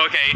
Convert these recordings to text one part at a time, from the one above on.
Okay,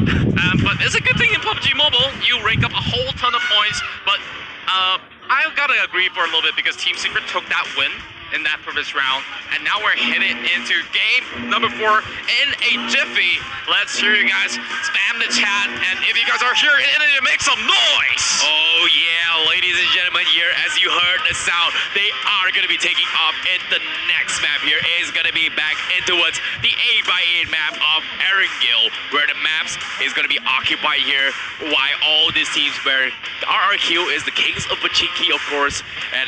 but it's a good thing in PUBG Mobile, you rake up a whole ton of points, but I gotta agree for a little bit because Team Secret took that win in that previous round, and now we're headed into game number 4 in a jiffy. Let's hear you guys spam the chat, and if you guys are here, make some noise! Oh yeah, ladies and gentlemen, here, as you heard the sound, they are going to be taking off in the next map here. Is going to be back into what's the 8x8 map of Erangel, where the maps is going to be occupied here, while all these teams where RRQ is the kings of Pachinki, of course, and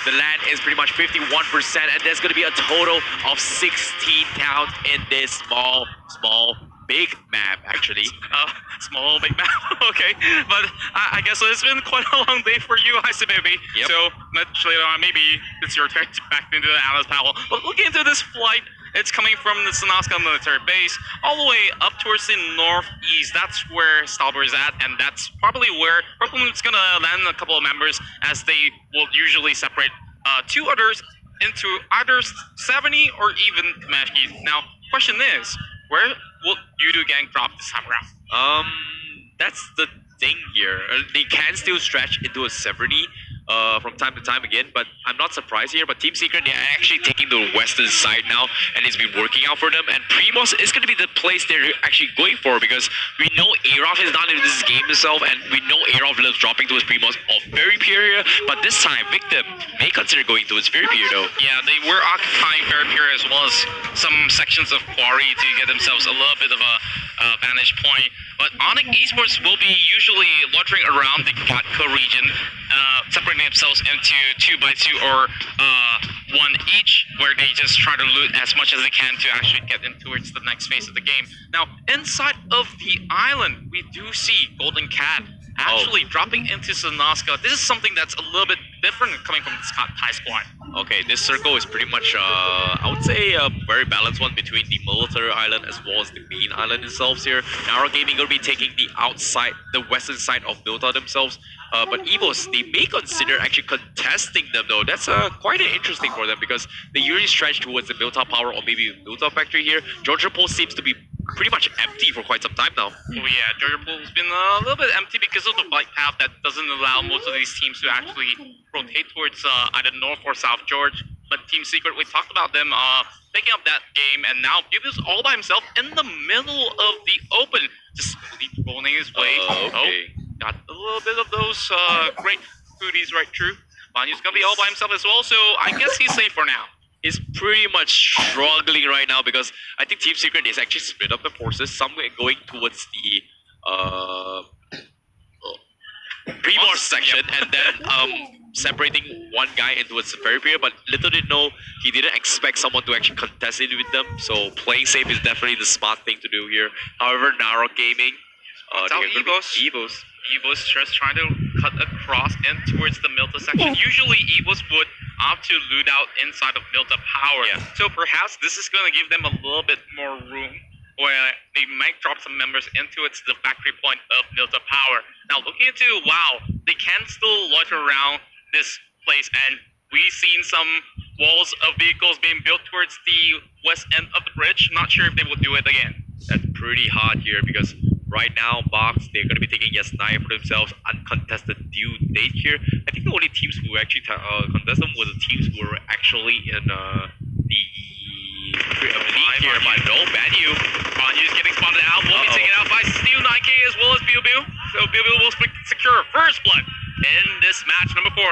the land is pretty much 51%, and there's going to be a total of 16 towns in this small, big map, actually. Small, big map. Okay, but I guess it's been quite a long day for you, I maybe. Yep. So maybe it's your turn to back into the Alice Powell. But looking into this flight, it's coming from the Sanaska military base all the way up towards the northeast. That's where Stalber is at, and that's probably where Brooklyn's gonna land a couple of members, as they will usually separate two others into either 70 or even Kamashki. Now, question is, where will Yudu Gang drop this time around? That's the thing here. They can still stretch into a 70 from time to time again, but I'm not surprised here. But Team Secret, they're actually taking the western side now, and it's been working out for them. And Primos is going to be the place they're actually going for, because we know Aerof is not in this game itself, and we know Aerof loves dropping towards Primos of Very Pure, but this time Victim may consider going towards Very Pure though. Yeah, they were occupying Very Pure as well as some sections of Quarry to get themselves a little bit of a vantage point. But Onyx Esports will be usually loitering around the Gatka region, separating themselves into 2x2 or 1 each, where they just try to loot as much as they can to actually get in towards the next phase of the game. Now, inside of the island, we do see Golden Cat actually dropping into Sanaska. This is something that's a little bit different coming from the Thai squad. Okay, this circle is pretty much, I would say, a very balanced one between the military island as well as the main island themselves here. Narrow Gaming will be taking the outside, the western side of Milta themselves. But Evos, they may consider actually contesting them though. That's quite interesting for them, because they usually stretch towards the Milta Power or maybe Milta Factory here. Georgia Pool seems to be pretty much empty for quite some time now. Oh yeah, Georgia Pool's been a little bit empty because of the flight path that doesn't allow most of these teams to actually rotate towards either North or South George. But Team Secret, we talked about them picking up that game, and now Bubu's all by himself in the middle of the open, just rolling his way. Okay. Got a little bit of those great foodies right through. Banyu's gonna be all by himself as well, so I guess he's safe for now. Is pretty much struggling right now, because I think Team Secret is actually split up the forces. Some are going towards the Primorse section, and then separating one guy into a very period. But little did know, he didn't expect someone to actually contest it with them. So playing safe is definitely the smart thing to do here. However, Narrow Gaming, Evos just trying to cut across and towards the Milta section. Usually Evos would opt to loot out inside of Milta Power. Yeah. So perhaps this is going to give them a little bit more room, where they might drop some members into the factory point of Milta Power. Now looking into, wow, they can still loiter around this place, and we've seen some walls of vehicles being built towards the west end of the bridge. Not sure if they will do it again. That's pretty hard here, because right now, Box, they're going to be taking Yes 9 for themselves, uncontested due date here. I think the only teams who actually contest them were the teams who were actually in the league here, but no, Banyu's getting spotted out, will be taken out by Steel 9K as well as Bubu. So Bubu will secure first blood in this match number 4.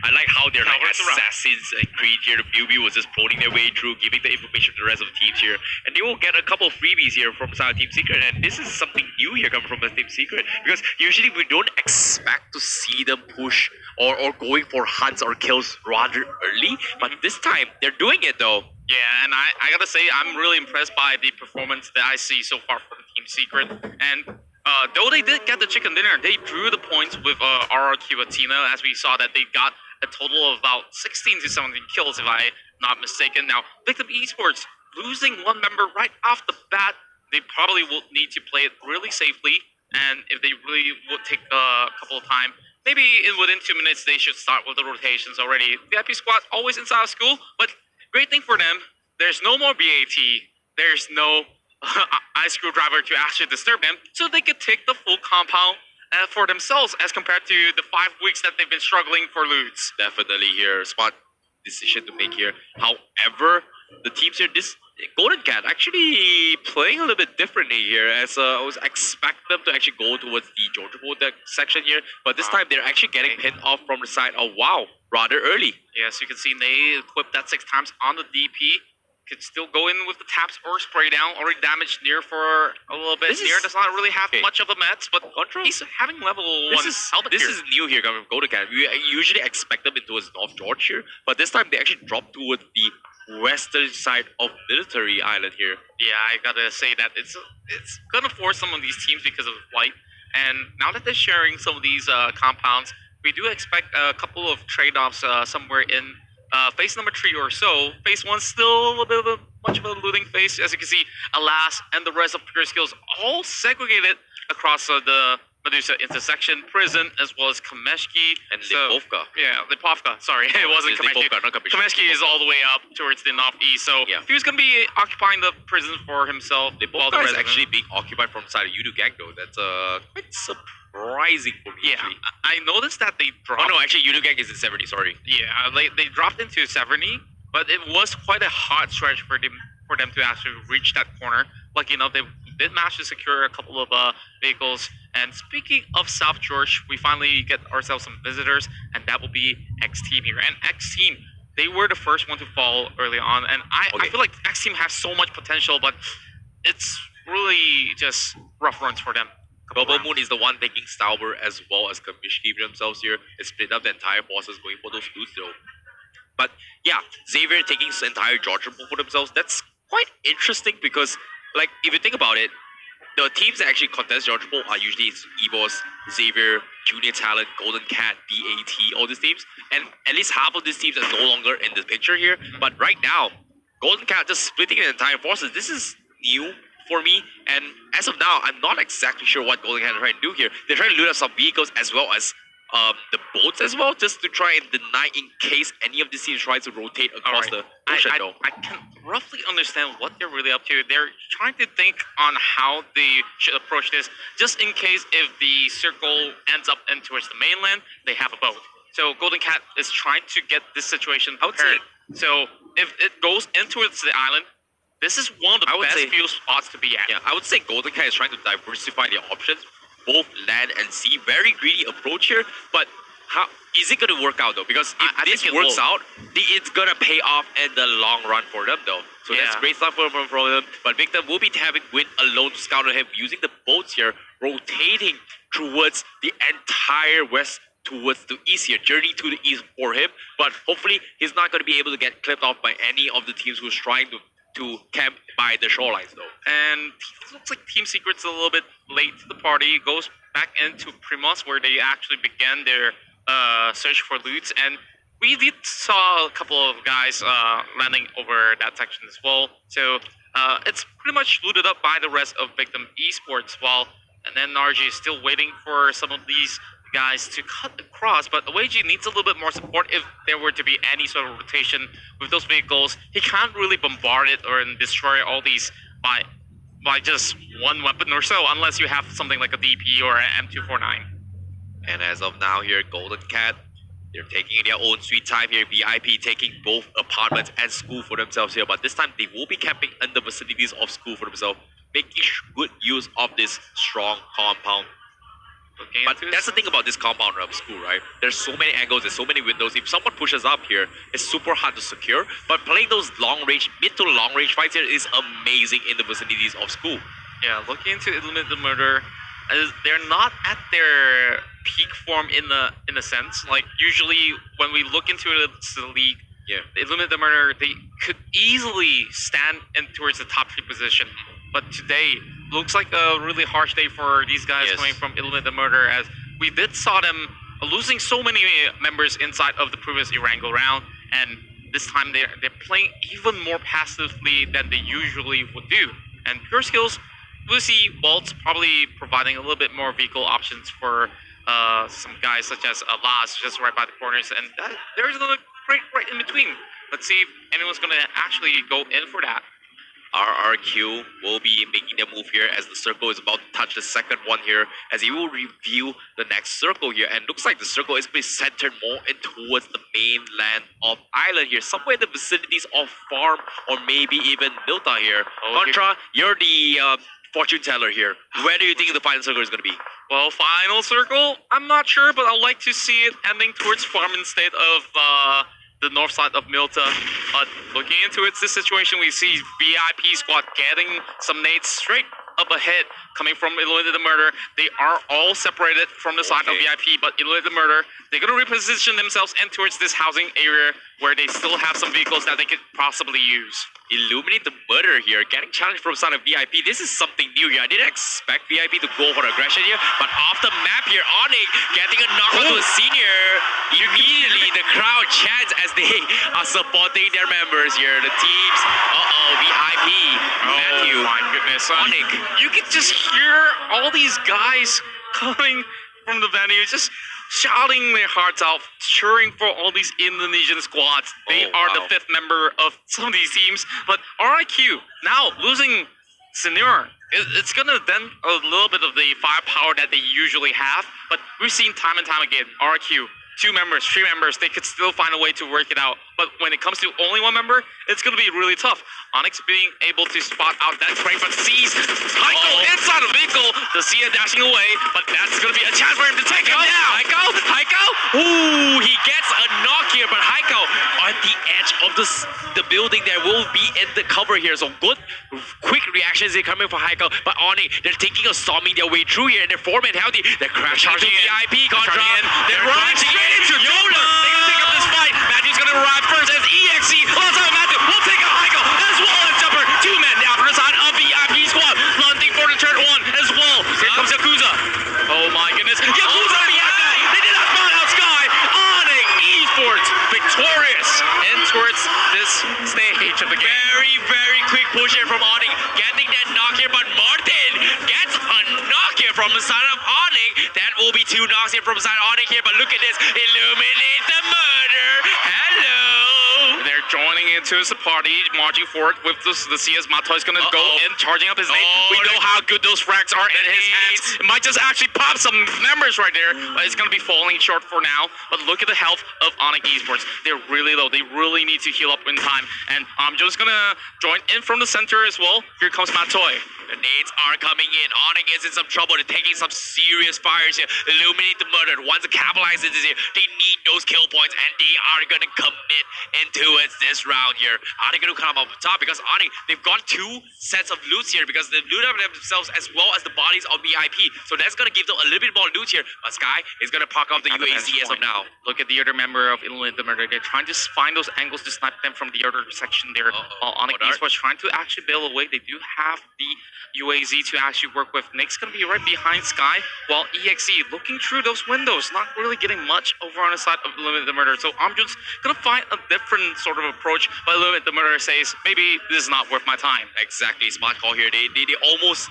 I like how they're like Assassin's Creed here. The BB was just pulling their way through, giving the information to the rest of the teams here. And they will get a couple of freebies here from Team Secret. And this is something new here coming from Team Secret, because usually we don't expect to see them push or going for hunts or kills rather early. But this time, they're doing it though. Yeah, and I gotta say, I'm really impressed by the performance that I see so far from Team Secret. And though they did get the chicken dinner, they drew the points with RRQ Athena, as we saw that they got a total of about 16 to 17 kills, if I'm not mistaken. Now, Victim Esports losing one member right off the bat, they probably will need to play it really safely, and if they really would take a couple of time, maybe within 2 minutes they should start with the rotations already. VIP squad always inside of school, but great thing for them, there's no more BAT, there's no I precise screwdriver to actually disturb him, so they could take the full compound for themselves, as compared to the 5 weeks that they've been struggling for loots. Definitely here, smart decision to make here. However, the teams here, this Golden Cat actually playing a little bit differently here, as I was expect them to actually go towards the Georgia Bowl section here, but this time they're actually getting pinned off from the side of WoW rather early. Yes, you can see they equipped that 6 times on the DP. Could still go in with the taps or spray down. Already damaged Near for a little bit. Near does not really have much of a mets, but he's having level 1 helmet This here. is new here coming from Golden Cat. We usually expect them towards North George here, but this time they actually dropped towards the western side of Military Island here. Yeah, I gotta say that it's gonna force some of these teams because of flight. And now that they're sharing some of these compounds, we do expect a couple of trade-offs somewhere in phase number 3 or so. Phase 1 still a bit of much of a looting phase, as you can see. Alas, and the rest of Pure Skills all segregated across the Medusa intersection, prison, as well as Kameshki And Lipovka. Yeah, Lipovka. Sorry, it wasn't It's Kameshki. Lipovka, not Kameshki. Kameshki is all the way up towards the northeast, so Yeah. he was gonna be occupying the prison for himself. while the Lipovka is resident- actually being occupied from the side of Yudu Gang though. That's quite surprising for me. Yeah, Actually. I noticed that they dropped. Oh no, actually Yudu Gang is in 70. Sorry. Yeah, they dropped into Severny, but it was quite a hard stretch for them to actually reach that corner. Lucky enough, they did manage to secure a couple of vehicles. And speaking of South George, we finally get ourselves some visitors, and that will be X Team here. And X Team, they were the first one to fall early on, and I feel like X Team has so much potential, but it's really just rough runs for them. Bubble Moon is the one taking Stauber as well as Kamishki themselves here. It split up the entire forces going for those loots though. But yeah, Xavier taking his entire Georgia Bowl for themselves, that's quite interesting because, like, if you think about it, the teams that actually contest Georgia Bowl are usually EVOS, Xavier, Junior Talent, Golden Cat, BAT, all these teams. And at least half of these teams are no longer in the picture here. But right now, Golden Cat just splitting the entire forces. This is new for me. And as of now, I'm not exactly sure what Golden Cat are trying to do here. They're trying to loot up some vehicles as well as the boats as well, just to try and deny in case any of these teams tries to rotate across the ocean though. I can roughly understand what they're really up to. They're trying to think on how they should approach this, just in case if the circle ends up in towards the mainland, they have a boat. So Golden Cat is trying to get this situation prepared. So if it goes in towards the island, this is one of the best few spots to be at. Yeah, I would say Golden Cat is trying to diversify their options, both land and sea. Very greedy approach here, but how is it going to work out though? Because if this works out, it's going to pay off in the long run for them though. So that's great stuff for them. But Victor will be having Win alone to scout on him, using the boats here, rotating towards the entire west, towards the east here, journey to the east for him. But hopefully he's not going to be able to get clipped off by any of the teams who's trying to camp by the shorelines though. And it looks like Team Secret's a little bit late to the party. Goes back into Primos, where they actually began their search for loots. And we did saw a couple of guys landing over that section as well. So it's pretty much looted up by the rest of Victim Esports, while and then RG is still waiting for some of these guys to cut across, but OAG needs a little bit more support if there were to be any sort of rotation with those vehicles. He can't really bombard it or destroy all these by just one weapon or so, unless you have something like a DP or an M249. And as of now here, Golden Cat, they're taking their own sweet time here. VIP taking both apartments and school for themselves here, but this time they will be camping in the vicinities of school for themselves, making good use of this strong compound. But that's the thing about this compound of school, right? There's so many angles, there's so many windows. If someone pushes up here, it's super hard to secure. But playing those long range, mid to long range fights here is amazing in the vicinities of school. Yeah, looking into Eliminate the Murder, they're not at their peak form in a sense. Like usually when we look into the league, Eliminate the Murder, they could easily stand in towards the top 3 position. But today looks like a really harsh day for these guys coming from Eliminate the Murder, as we did saw them losing so many members inside of the previous Erangel round, and this time they're playing even more passively than they usually would do. And Pure Skills, we'll see Waltz probably providing a little bit more vehicle options for some guys such as Laz just right by the corners, and there's another crate right in between. Let's see if anyone's going to actually go in for that. RRQ will be making their move here as the circle is about to touch the second one here, as he will reveal the next circle here. And looks like the circle is being centered more in towards the mainland of Island here, somewhere in the vicinities of Farm or maybe even Milta here. Contra, you're the fortune teller here. Where do you think the final circle is going to be? Well, final circle, I'm not sure, but I'd like to see it ending towards Farm instead of the north side of Milta. But looking into it, this situation, we see VIP squad getting some nades straight up ahead coming from Illuminated the Murder. They are all separated from the side of VIP, but Illuminated the Murder, they're going to reposition themselves in towards this housing area where they still have some vehicles that they could possibly use. Illuminate the Murder here, getting challenged from side of VIP. This is something new here. I didn't expect VIP to go for aggression here, but off the map here, Onyx getting a knock onto a senior. Immediately, the crowd chants as they are supporting their members here. The teams, VIP, Matthew, my goodness. Onyx. You could just hear all these guys coming from the venue, just shouting their hearts out, cheering for all these Indonesian squads. They are the fifth member of some of these teams, but RIQ now losing Senior. It's gonna dent a little bit of the firepower that they usually have, but we've seen time and time again, RQ, 2 members, 3 members, they could still find a way to work it out. But when it comes to only 1 member, it's gonna be really tough. Onyx being able to spot out that frame, but sees Heiko inside the vehicle. The Sia dashing away, but that's gonna be a chance for him to take him down. Heiko! Ooh, he gets a knock here, but Heiko on the edge of the building there will be in the cover here. So good, quick reactions here coming for Heiko, but Onyx, they're thinking of storming their way through here, and they're forming healthy. They're crashing into VIP Contra. They're running straight into Yoda. They're gonna pick up this fight. Matthew's gonna arrive first as EXE. Alongside Matthew, we'll take out Heiko as well as Jumper. 2 men down for the side of VIP squad. Hunting for the turn 1 as well. Here comes Yakuza. Oh my goodness. Yakuza behind that. They did not spot out Sky. Onyx Esports victorious in towards this stage of the game. Very, very quick push here from Onyx, getting that knock here, but Martin gets a knock here from the side of Onyx. That will be 2 knocks here from the side of Onyx here, but look at this. Illuminate the Murder. Hello. They're joining into the party, marching forward with the CS. Matoy's gonna go in, charging up his name. We know how good those frags are in his hands. It might just actually pop some members right there, but it's gonna be falling short for now. But look at the health of Onyx Esports. They're really low. They really need to heal up in time. And I'm just gonna join in from the center as well. Here comes Matoy. The nades are coming in. Onyx is in some trouble. They're taking some serious fires here. Illuminate the Murdered. Once it capitalizes this here, they need those kill points, and they are going to commit into it this round here. Are they going to come up top? Because Onyx, they've got 2 sets of loots here because they've looted up themselves as well as the bodies of VIP. So that's going to give them a little bit more loot here. But Sky is going to park off the UAC as of now. Look at the other member of Illuminate the Murder. They're trying to find those angles to snipe them from the other section there. While Onyx Esports trying to actually bail away. They do have the UAZ to actually work with. Nick's gonna be right behind Sky, while EXE looking through those windows, not really getting much over on the side of Illuminate the Murder. So I'm just gonna find a different sort of approach, but Illuminate the Murder says, maybe this is not worth my time. Exactly, smart call here. They almost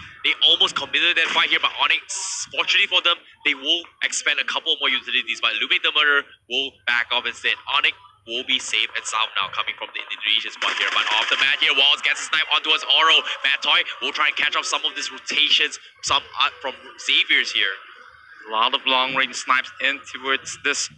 committed that fight here, but Onyx, fortunately for them, they will expend a couple more utilities, but Illuminate the Murder will back off instead. Onyx will be safe and sound now coming from the Indonesian spot here. But off the mat here, Walls gets a snipe onto his Oro. Matoy will try and catch off some of these rotations, some from Xavier's here. A lot of long-range snipes in towards this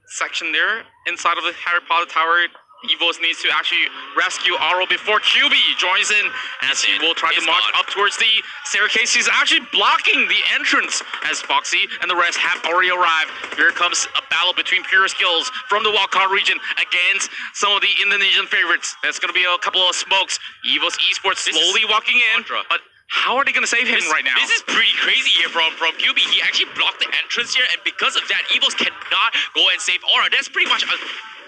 section there. Inside of the Harry Potter Tower, Evos needs to actually rescue Oro before QB joins in as he will try to march up towards the staircase. He's actually blocking the entrance as Foxy and the rest have already arrived. Here comes a battle between pure skills from the wildcard region against some of the Indonesian favorites. That's going to be a couple of smokes. Evos Esports slowly walking in, but how are they going to save him right now? This is pretty crazy here from QB. He actually blocked the entrance here, and because of that, Evos cannot go and save Aura. That's pretty much a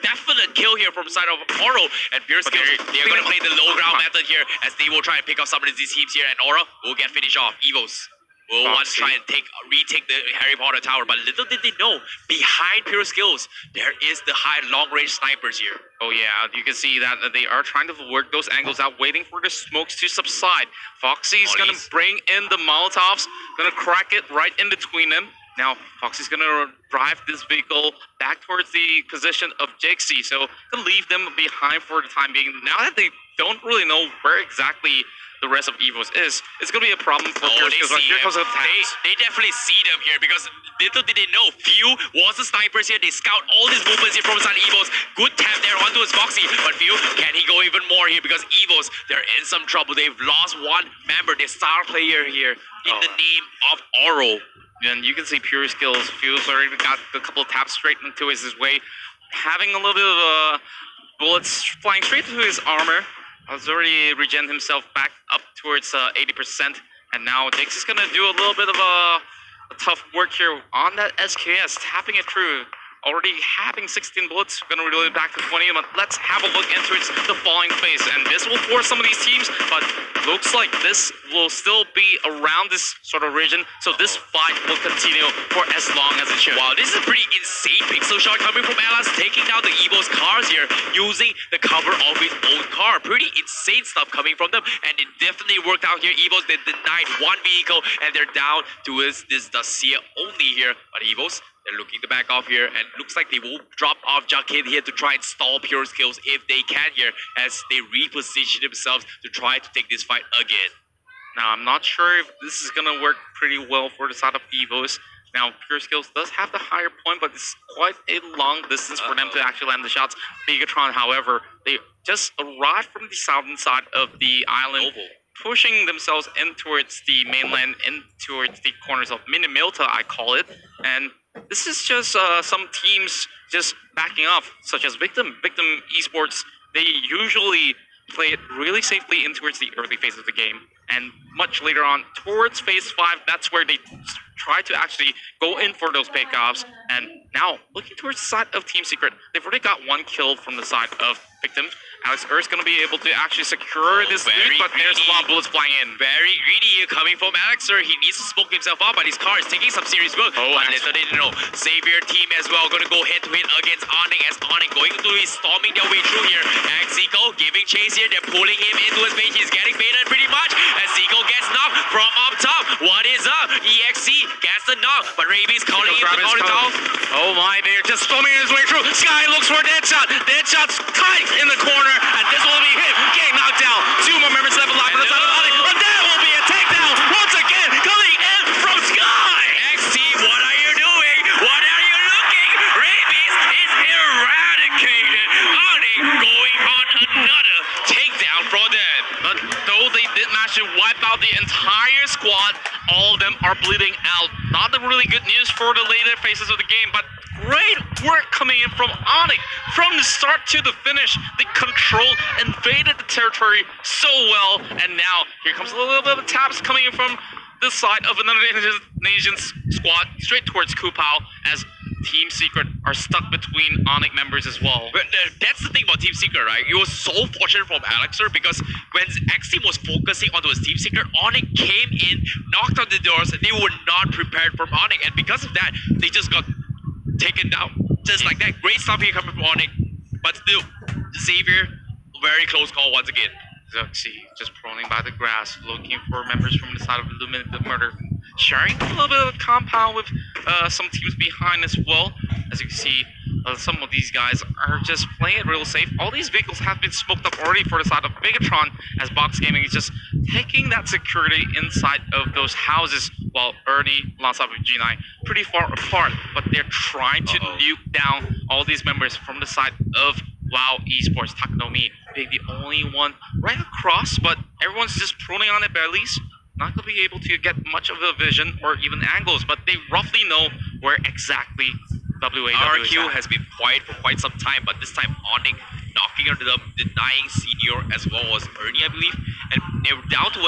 definite kill here from the side of Oro, and Pure Skills, they are going to play the low ground method here as they will try and pick up some of these teams here, and Aura will get finished off. Evos will want to try and retake the Harry Potter Tower, but little did they know, behind Pure Skills, there is the high long-range snipers here. Oh yeah, you can see that they are trying to work those angles out, waiting for the smokes to subside. Foxy's going to bring in the Molotovs, going to crack it right in between them. Now, Foxy's going to drive this vehicle back towards the position of Jixie, so to leave them behind for the time being. Now that they don't really know where exactly the rest of Evos is. It's gonna be a problem for Oh, Pure they Skills. Like, see here him. comes the taps. They definitely see them here because little did they know, Few was the snipers here. They scout all these movements here from inside Evos. Good tap there onto his Foxy, but Few, can he go even more here? Because Evos, they're in some trouble. They've lost one member, their star player here, in the name of Oro. And you can see Pure Skills. Few's already got a couple of taps straight into his way, having a little bit of bullets flying straight through his armor. Has already regen himself back up towards 80%, and now Dix is gonna do a little bit of a tough work here on that SKS, tapping it through. Already having 16 bullets, gonna reload it back to 20, but let's have a look into the falling phase. And this will force some of these teams, but looks like this will still be around this sort of region, so this fight will continue for as long as it should. Wow, this is a pretty insane pixel shot coming from Alas, taking down the Evo's cars here, using the cover of his own car. Pretty insane stuff coming from them, and it definitely worked out here. Evos, they denied one vehicle, and they're down to this Dacia only here. But Evos, they're looking to back off here, and looks like they will drop off Jakarta here to try and stall Pure Skills if they can here, as they reposition themselves to try to take this fight again. Now, I'm not sure if this is gonna work pretty well for the side of Evos. Now, Pure Skills does have the higher point, but it's quite a long distance for them to actually land the shots. Bigatron, however, they just arrived from the southern side of the island, pushing themselves in towards the mainland, in towards the corners of Minimilta, I call it. And this is just some teams just backing off, such as Victim. Victim Esports, they usually play it really safely in towards the early phase of the game. And much later on, towards phase 5, that's where they try to actually go in for those pickoffs. And now, looking towards the side of Team Secret, they've already got one kill from the side of Victim. Alex Earth's going to be able to actually secure this lead, but there's a lot of bullets flying in. Very greedy here coming from Alex. He needs to smoke himself up, but his car is taking some serious work. But little they didn't know, Xavier team as well going to go head-to-head against Onyx, as Onyx going to be storming their way through here. And Zico giving chase here. They're pulling him into his bait. He's getting baited pretty much. And Zico gets knocked from up top. What is up? EXC gets the knock, but Raby's calling him to call it down. Oh my, they're just storming his way through. Sky looks for Deadshot. Deadshot's tight in the corner, and this will be him getting knocked down. 2 more members left alive on the side of Onyx, but that will be a takedown once again, coming in from Sky. XT, what are you doing? What are you looking? Rabies is eradicated. Onyx going on another takedown from them. But though they did manage to wipe out the entire squad, all of them are bleeding out. Not the really good news for the later phases of the game, but great work coming in from Onyx. From the start to the finish, they controlled, invaded the territory so well, and now here comes a little bit of taps coming in from the side of another nation's squad, straight towards Kupao, as Team Secret are stuck between Onyx members as well. But that's the thing about Team Secret, right? It was so fortunate from Alexer because when X-Team was focusing onto his Team Secret, Onyx came in, knocked on the doors, and they were not prepared for Onyx, and because of that, they just got taken down. Just like that. Great stuff here coming from Onyx, but still, Xavier, very close call once again. Zuxi just proning by the grass, looking for members from the side of Illuminate the Murder. Sharing a little bit of a compound with some teams behind as well. As you can see, some of these guys are just playing it real safe. All these vehicles have been smoked up already for the side of Bigatron, as Box Gaming is just taking that security inside of those houses, while Ernie, alongside with G9, pretty far apart. But they're trying to nuke down all these members from the side of WoW Esports. Takanomi being the only one right across, but everyone's just proning on their bellies. Not going to be able to get much of a vision or even angles, but they roughly know where exactly WAW RQ has been quiet for quite some time, but this time Onyx knocking under them, denying Senior as well as Ernie, I believe, and they're down to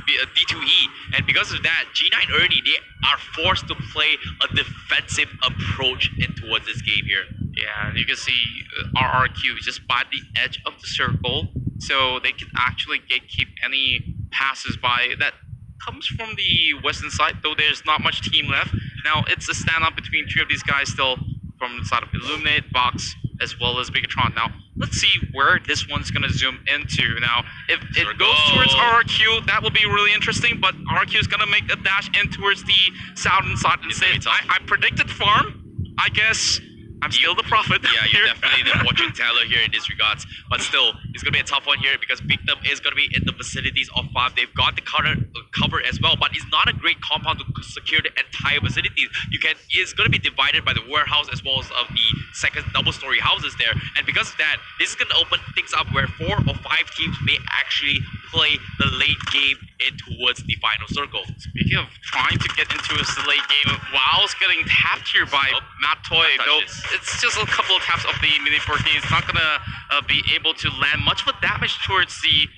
D2E, and because of that, G9 Ernie, they are forced to play a defensive approach in towards this game here. Yeah, and you can see RRQ just by the edge of the circle, so they can actually gatekeep any passes by that comes from the western side, though there's not much team left. Now, it's a standoff between 2 of these guys still from the side of Illuminate, Box, as well as Bigatron. Now, let's see where this one's going to zoom into. Now, if it goes towards RRQ, that will be really interesting, but RRQ is going to make a dash in towards the southern side and say, I predicted farm. I guess I'm still the prophet. Yeah, you're definitely the fortune teller here in this regards. But still, it's going to be a tough one here because Victim is going to be in the vicinities of 5. They've got the cover as well, but it's not a great compound to secure the entire vicinity. It's going to be divided by the warehouse as well as of the second double-story houses there. And because of that, this is going to open things up where 4 or 5 teams may actually play the late game in towards the final circle. Speaking of trying to get into a late game, Wow's getting tapped here by Matt Toy. Though it's just a couple of taps of the mini 14. It's not gonna be able to land much of a damage towards the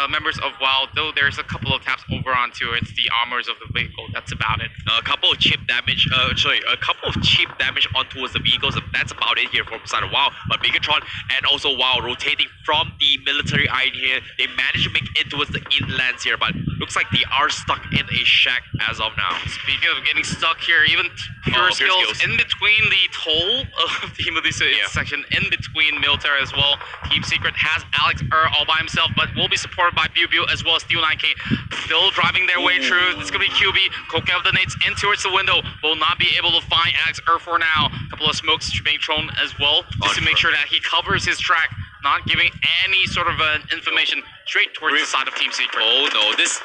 members of WoW, though there's a couple of taps over onto it's the armors of the vehicle. That's about it. A couple of chip damage, a couple of cheap damage on towards the vehicles. That's about it here from side of WoW. But Megatron and also WoW rotating from the military iron here. They managed to make it towards the inlands here, but looks like they are stuck in a shack as of now. Speaking of getting stuck here, even Pure Skills in between the toll of the Medusa section, in between military as well. Team Secret has Alex all by himself, but will be supported by Biu as well as Steel 9K. Still driving their way through. It's going to be QB. Coke out the nades in towards the window. Will not be able to find Alex for now. A couple of smokes being thrown as well, just to make sure that he covers his track, not giving any sort of information straight towards the side of Team Secret. Oh no, this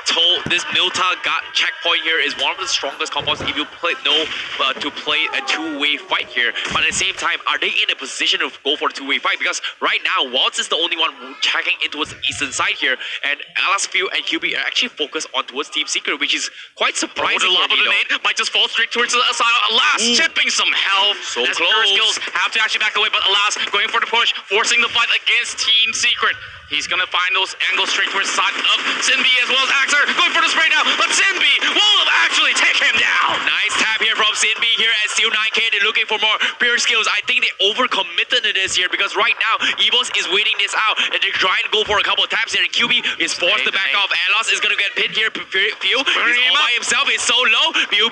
Milta checkpoint here is one of the strongest compounds if you to play a two-way fight here. But at the same time, are they in a position to go for a two-way fight? Because right now, Waltz is the only one checking in towards the eastern side here, and LSFU and QB are actually focused on towards Team Secret, which is quite surprising. The lava grenade might just fall straight towards the side. Alas, chipping some health. So as close. Pure Skills have to actually back away, but Alas going for the push, forcing the fight against Team Secret. He's gonna find those angles straight towards the side of Sinbi as well as Axer. Going for the spray now, but Sinbi will actually take him down. Nice tap here from Sinbi here at Steel 9K. They're looking for more Pure Skills. I think they overcommitted to this here because right now, Evos is waiting this out and they're trying to go for a couple of taps here. And QB is forced to back off. Alos is gonna get pinned here. Pew, he's all by himself. He's so low. Pew,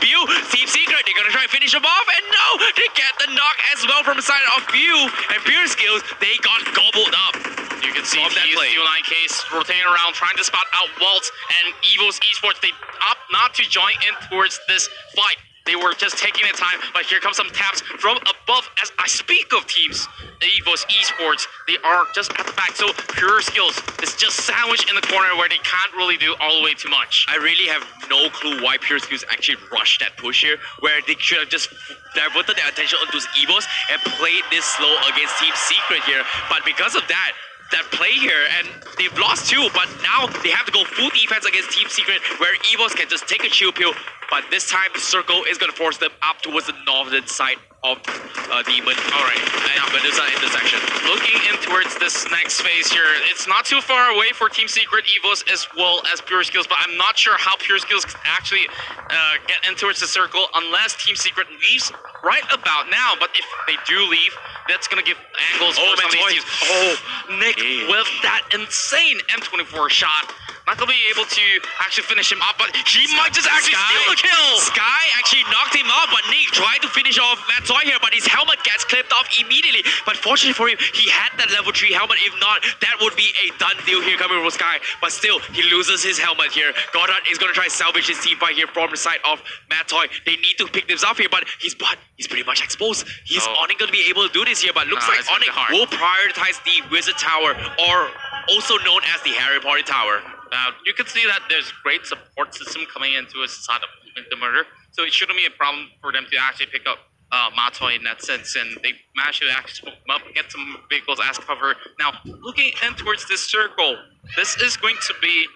Team Secret. They're gonna try and finish him off. And no, they get the knock as well from the side of Pew. And Pure Skills, they got gobbled up. You can see Steel 9K rotating around, trying to spot out Waltz and Evo's Esports. They opt not to join in towards this fight. They were just taking their time, but here comes some taps from above. As I speak of teams, Evo's Esports, they are just at the back. So Pure Skills is just sandwiched in the corner where they can't really do all the way too much. I really have no clue why Pure Skills actually rushed that push here, where they should have just diverted their attention onto Evos and played this slow against Team Secret here. But because of that play here, and they've lost 2, but now they have to go full defense against Team Secret, where Evos can just take a shield pill, but this time the circle is going to force them up towards the northern side of Demon. Alright, and Medusa intersection. Looking in towards this next phase here, it's not too far away for Team Secret, Evos, as well as Pure Skills, but I'm not sure how Pure Skills can actually get in towards the circle unless Team Secret leaves right about now. But if they do leave, that's going to give angles for some of these teams. Oh, Nick with that insane M24 shot. Not going to be able to actually finish him off, but he might just actually steal the kill. Sky actually knocked him off, but Nick tried to finish off Matt Toy here, but his helmet gets clipped off immediately. But fortunately for him, he had that level 3 helmet. If not, that would be a done deal here coming from Sky. But still, he loses his helmet here. Goddard is going to try to salvage his team fight here from the side of Matt Toy. They need to pick this up here, but he's pretty much exposed. He's only going to be able to do this here, but looks like Onyx will prioritize the Wizard Tower, or also known as the Harry Potter Tower. You can see that there's great support system coming into a side of the murder, so it shouldn't be a problem for them to actually pick up Matoy in that sense, and they managed to actually smoke them up, get some vehicles as cover. Now, looking in towards this circle, this is going to be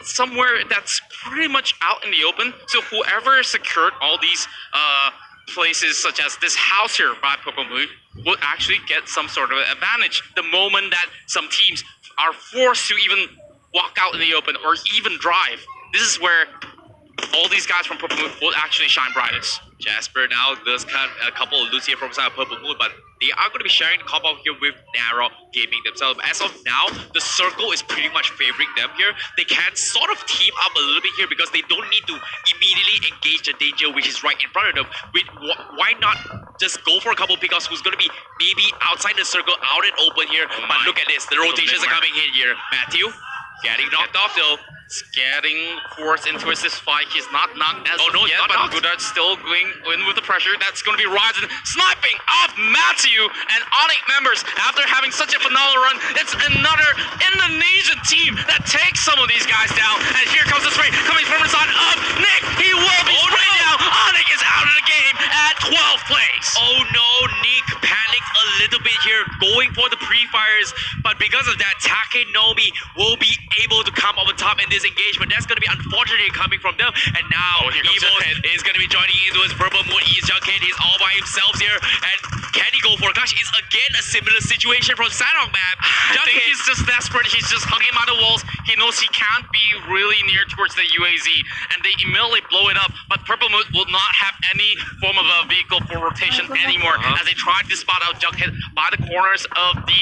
somewhere that's pretty much out in the open, so whoever secured all these places, such as this house here by Pokemon, will actually get some sort of advantage. The moment that some teams are forced to even walk out in the open or even drive, this is where all these guys from Purple Moon will actually shine brightest. Jasper now does cut a couple of Lucia from side of Purple Moon, but they are going to be sharing the combo here with Narrow Gaming themselves. As of now, the circle is pretty much favoring them here. They can sort of team up a little bit here because they don't need to immediately engage the danger which is right in front of them. Why not just go for a couple of pickups who's going to be maybe outside the circle, out and open here. But look at this, the rotations are coming in here. Matthew getting knocked off though. getting forced into a fist fight. He's not knocked as Oh, no, yet, not but knocked. Gudard's still going in with the pressure. That's going to be Ryzen sniping off Matthew and Onyx members. After having such a phenomenal run, it's another Indonesian team that takes some of these guys down. And here comes the spray coming from the side of Nick. He will be sprayed down. Onyx is out of the game at 12th place. Oh no, Nick panicked a little bit here, going for the pre-fires, but because of that, Takenomi will be able to come over top in this engagement. That's going to be unfortunately coming from them. And now here comes Evo Jughead. is going to be joining into his Purple Moon East Jughead. He's all by himself here. And can he go for a clash? It's again a similar situation from Sanhok map. I think Jughead, he's just desperate. He's just hugging by the walls. He knows he can't be really near towards the UAZ, and they immediately blow it up. But Purple Moon will not have any form of a vehicle for rotation anymore, as they try to spot out Jughead by the corners of the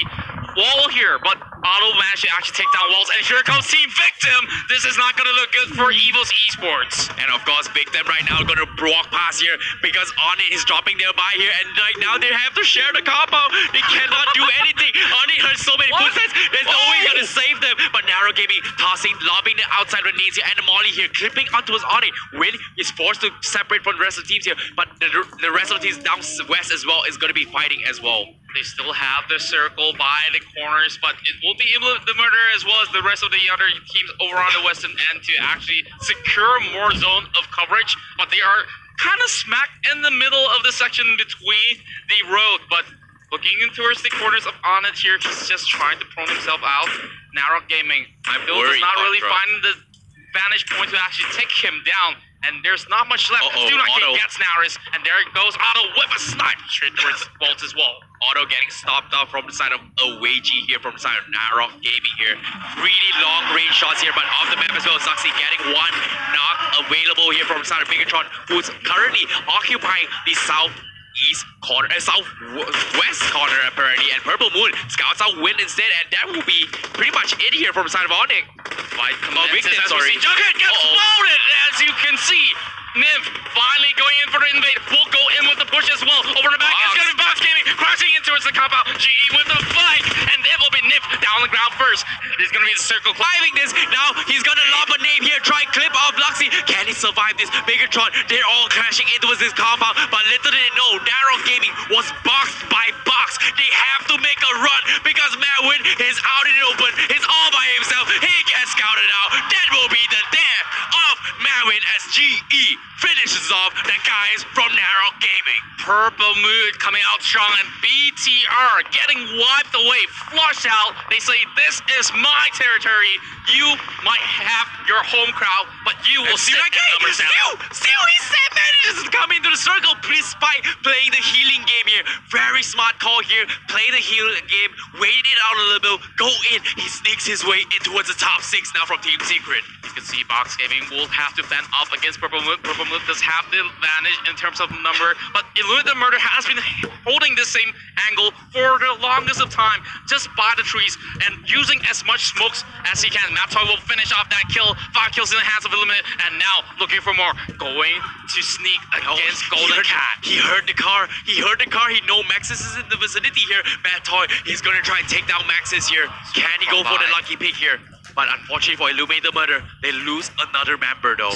wall here. But Otto managed to actually take down walls, and here comes Team Victim. This is not going to look good for Evil's Esports. and of course, Victim right now going to walk past here because Oni is dropping nearby here, and right now they have to share the compound. They cannot do anything. Oni heard so many footsteps. There's no way going to save them. But Narrow Gaming tossing, lobbing the outside grenades here, and Molly here clipping onto his Oni. Win is forced to separate from the rest of the teams here, but the rest of the teams down west as well is going to be fighting as well. They still have the circle by the corners, but it will be able to the murder as well as the rest of the other teams over on the western end to actually secure more zone of coverage. But they are kind of smack in the middle of the section between the road. But looking in towards the corners of Onnit here, he's just trying to prone himself out. Narrow Gaming, I feel does worried, not really bro. find the vantage point to actually take him down. And there's not much left. Do not Otto. gets Naris, and there it goes Otto with a snipe straight towards Bolt as well. Otto getting stopped off from the side of Awagi here, from the side of Narok Gaming here. Really long range shots here, but off the map as well. Zuxi getting one knock available here from the side of Bigatron, who's currently occupying the southeast corner, southwest corner apparently. And Purple Moon scouts out win instead, and that will be pretty much it here from the side of Onyx. Fight Victim, commences as we sorry. see Jughead gets exploded, as you can see. Nymph finally going in for the invade. Will go in with the push as well. Over the back, it's going to be Box Gaming crashing in towards the compound. GE with the fight, and it will be Nymph down on the ground first. There's going to be the circle Surviving this, now he's gonna lob a name here, try clip off Luxy. Can he survive this? Bigatron, they're all crashing into this compound, but little did they know, Narrow Gaming was boxed by box. They have to make a run because Madwin is out in the open. He's all by himself. He gets scouted out. That will be the death of Madwin as GE finishes off the guys from Narrow Gaming. Purple Mood coming out strong, and BTR getting wiped away, flushed out. They say, this is my territory. You might have your home crowd, but you will sit like, the hey, numbers down. still he said manages to come into the circle despite playing the healing game here. Very smart call here. Play the healing game, wait it out a little bit, go in. He sneaks his way in towards the top 6 now from Team Secret. You can see Box Gaming will have to fend off against Purple Moon. Purple Moon does have the advantage in terms of number, but Illuminate the Murder has been holding the same angle for the longest of time, just by the trees and using as much smokes as he can. Maptoy will finish off that kill. 5 kills in the hands of Illuminate, and now looking for more. Going to sneak against Golden Cat. He heard the car. He know Maxis is in the vicinity here. Maptoy, he's gonna try and take down Maxis here. Can he go for the lucky pick here? But unfortunately for Illuminate the Murder, they lose another member though.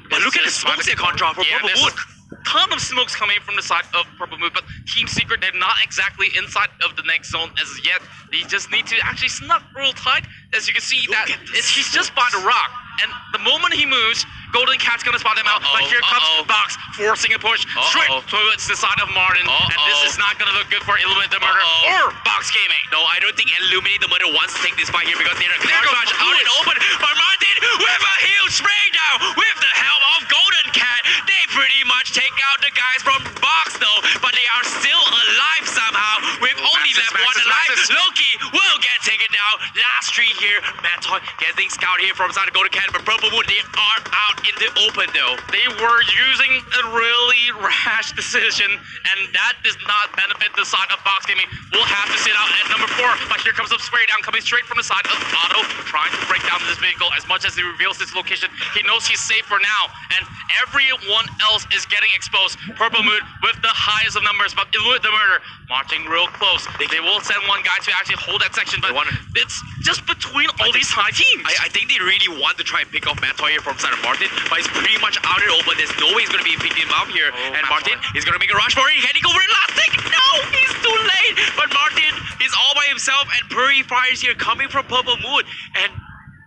But look at the smokes they contra for Purple there's Moon. a ton of smokes coming from the side of Purple Moon, but Team Secret, they're not exactly inside of the next zone as yet. They just need to actually snuck real tight. As you can see, that he's just by the rock. And the moment he moves, Golden Cat's gonna spot him out. But here comes Box, forcing a push straight towards the side of Martin. And this is not gonna look good for Illuminate the Murder or Box Gaming. No, I don't think Illuminate the Murder wants to take this fight here because they're a clear match out in open. But Martin with a huge spray down with the help of Golden Cat. They pretty much take out the guys from Box though, but they are still alive somehow with only left one alive. Loki will get taken down. Last tree here. Matoy getting scout here from side of Golden Cat, but Purple Moon, they are out in the open though. They were using a really rash decision, and that does not benefit the side of Fox Gaming. We'll have to sit out at number 4, but here comes a spray down coming straight from the side of Otto, trying to break down this vehicle. As much as he reveals his location, he knows he's safe for now, and everyone else is getting exposed. Purple Moon with the highest of numbers, but Elude the Murder marching real close. They will send one guy to actually hold that section, but it's just between all these high teams. I think they really want to try and pick off Matoy here from side of Martin, but he's pretty much out in open. There's no way he's going to be picking him up here. And Martin is going to make a rush for it. Can he go for it last thing? No, he's too late. But Martin is all by himself, and Purifiers here coming from Purple Moon. And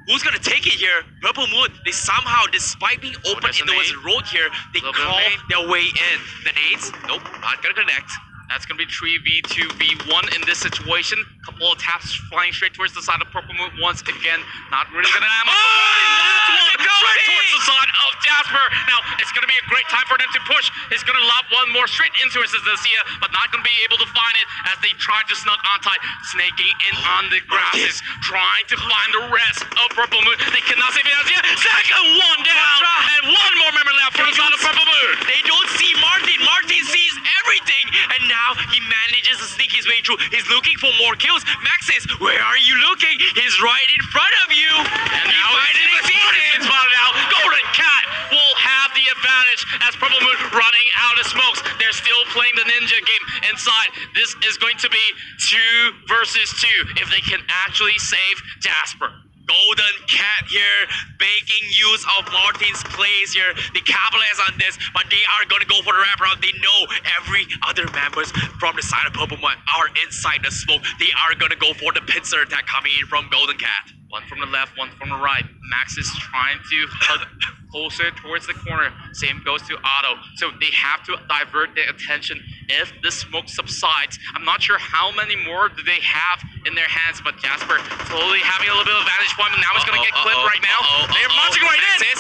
who's going to take it here? Purple Moon, they somehow, despite being open in the road here, they crawl their way in. The nades, nope, not going to connect. That's going to be 3v2v1 in this situation. Couple of taps flying straight towards the side of Purple Moon once again. Not really going to ammo. Straight towards the side of Jasper. Now, it's going to be a great time for them to push. He's going to lob one more straight into his Cia, but not going to be able to find it as they try to snug on-tie. Snaking in on the grasses, trying to find the rest of Purple Moon. They cannot save it. Second one down, and one more member left for the side of Purple Moon. They don't see Martin. Martin sees everything, and now he manages to sneak his way through. He's looking for more kills. Maxis, where are you looking? He's right in front of you. And he finally sees it. Spotted out. Golden Cat will have the advantage as Purple Moon running out of smokes. They're still playing the ninja game inside. This is going to be 2 versus 2 if they can actually save Jasper. Golden Cat here, making use of Martin's plays here. They capitalize on this, but they are going to go for the wraparound. They know every other members from the side of Purple Moon are inside the smoke. They are going to go for the pincer attack coming in from Golden Cat. One from the left, one from the right. Max is trying to hug closer towards the corner. Same goes to Otto. So they have to divert their attention if the smoke subsides. I'm not sure how many more do they have in their hands, but Jasper slowly having a little bit of vantage point, but now he's going to get clipped right now. They're marching right in.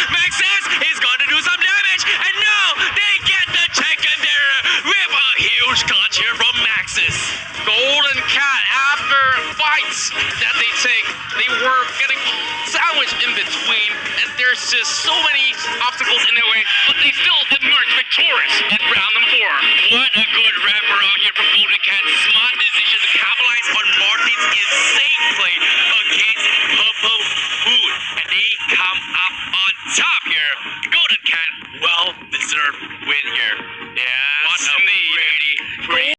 Maxis is going to do some damage, and no, they get the secondary with a huge clutch here from Maxis. Golden Cat, after fights that they take, they were getting sandwiched in between, and there's just so many obstacles in their way, but they still emerge victorious in round number 4. What a good wraparound here from Golden Cat. Smart decision to capitalize on Martin's insane play against Purple Moon, and they come up on top here. Golden Cat, well